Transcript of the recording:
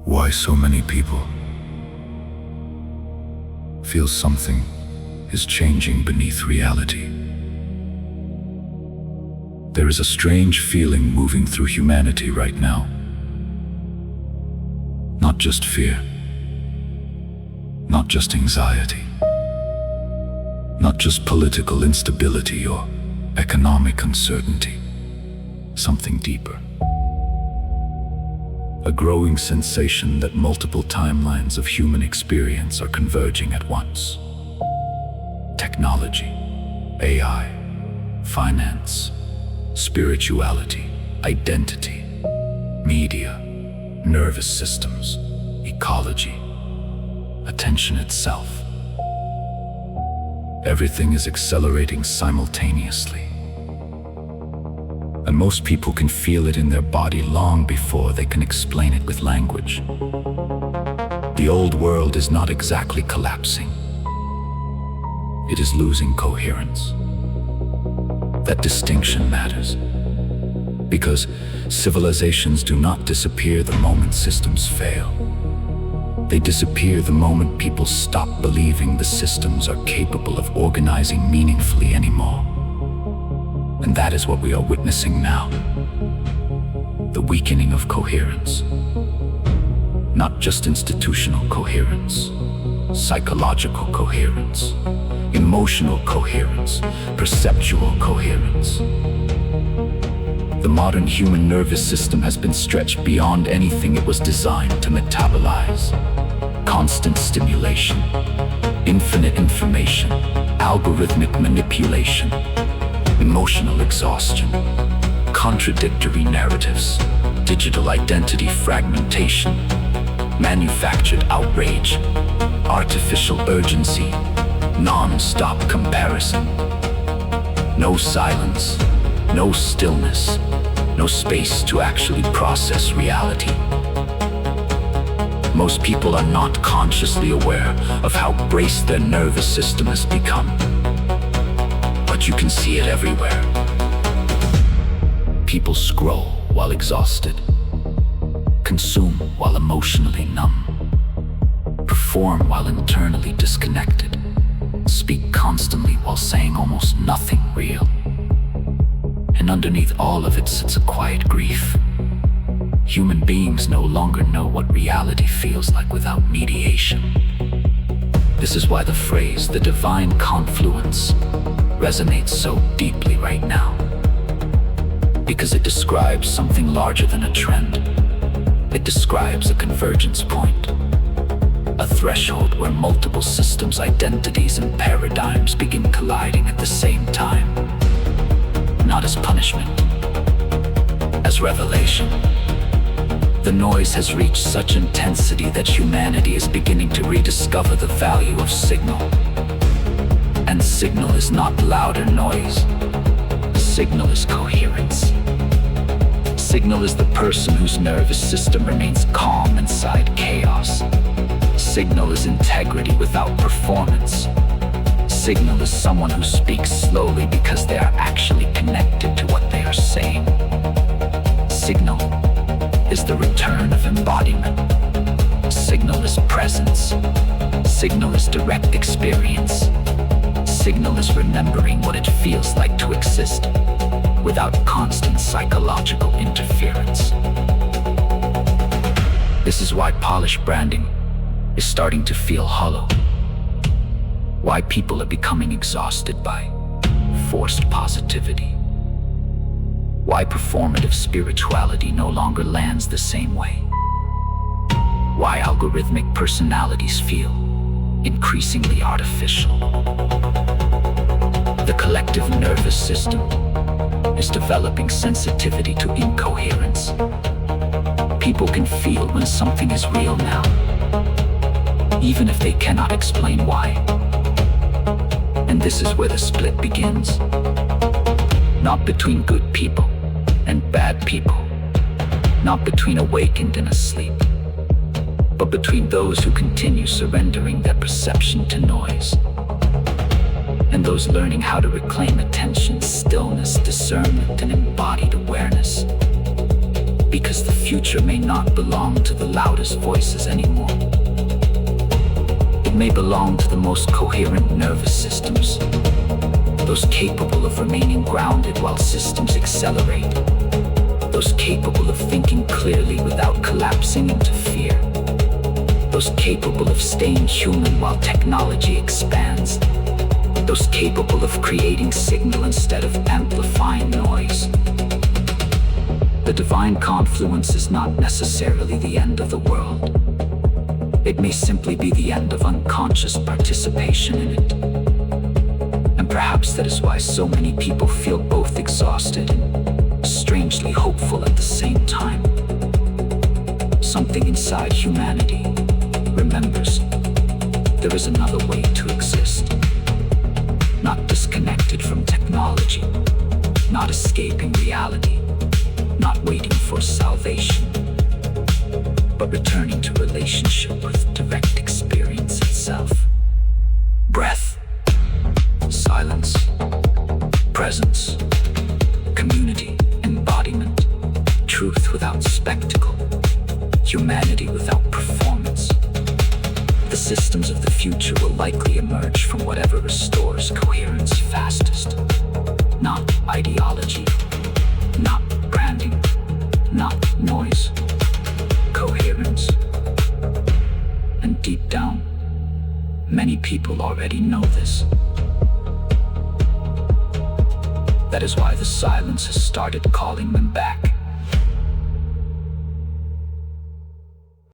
Why so many people feel something is changing beneath reality. There is a strange feeling moving through humanity right now. Not just fear, not just anxiety, not just political instability or economic uncertainty, something deeper. A growing sensation that multiple timelines of human experience are converging at once. Technology, AI, finance, spirituality, identity, media, nervous systems, ecology, attention itself. Everything is accelerating simultaneously. And most people can feel it in their body long before they can explain it with language. The old world is not exactly collapsing. It is losing coherence. That distinction matters, because civilizations do not disappear the moment systems fail. They disappear the moment people stop believing the systems are capable of organizing meaningfully anymore. And that is what we are witnessing now. The weakening of coherence. Not just institutional coherence, psychological coherence, emotional coherence, perceptual coherence. The modern human nervous system has been stretched beyond anything it was designed to metabolize. Constant stimulation, infinite information, algorithmic manipulation, emotional exhaustion, contradictory narratives, digital identity fragmentation, manufactured outrage, artificial urgency, non-stop comparison. No silence, no stillness, no space to actually process reality. Most people are not consciously aware of how braced their nervous system has become. But you can see it everywhere. People scroll while exhausted, consume while emotionally numb, perform while internally disconnected, speak constantly while saying almost nothing real. And underneath all of it sits a quiet grief. Human beings no longer know what reality feels like without mediation. This is why the phrase, the divine confluence, resonates so deeply right now. Because it describes something larger than a trend. It describes a convergence point. A threshold where multiple systems, identities, and paradigms begin colliding at the same time. Not as punishment, as revelation. The noise has reached such intensity that humanity is beginning to rediscover the value of signal. And signal is not louder noise. Signal is coherence. Signal is the person whose nervous system remains calm inside chaos. Signal is integrity without performance. Signal is someone who speaks slowly because they are actually connected to what they are saying. Signal is the return of embodiment. Signal is presence. Signal is direct experience. Signal is remembering what it feels like to exist without constant psychological interference. This is why polished branding is starting to feel hollow. Why people are becoming exhausted by forced positivity. Why performative spirituality no longer lands the same way. Why algorithmic personalities feel increasingly artificial. The collective nervous system is developing sensitivity to incoherence. People can feel when something is real now, even if they cannot explain why. And this is where the split begins. Not between good people and bad people. Not between awakened and asleep. But between those who continue surrendering their perception to noise. And those learning how to reclaim attention, stillness, discernment, and embodied awareness. Because the future may not belong to the loudest voices anymore. It may belong to the most coherent nervous systems, those capable of remaining grounded while systems accelerate, those capable of thinking clearly without collapsing into fear, those capable of staying human while technology expands, those capable of creating signal instead of amplifying noise. The divine confluence is not necessarily the end of the world. It may simply be the end of unconscious participation in it. And perhaps that is why so many people feel both exhausted and strangely hopeful at the same time. Something inside humanity remembers there is another way to exist. Not disconnected from technology, not escaping reality, not waiting for salvation, but returning to relationship with direct experience itself. Breath, silence, presence, community, embodiment, truth without spectacle, humanity without performance. The systems of the future will likely emerge from whatever restores coherence fastest. Not ideology, not branding, not noise, coherence. And deep down, many people already know this. That is why the silence has started calling them back.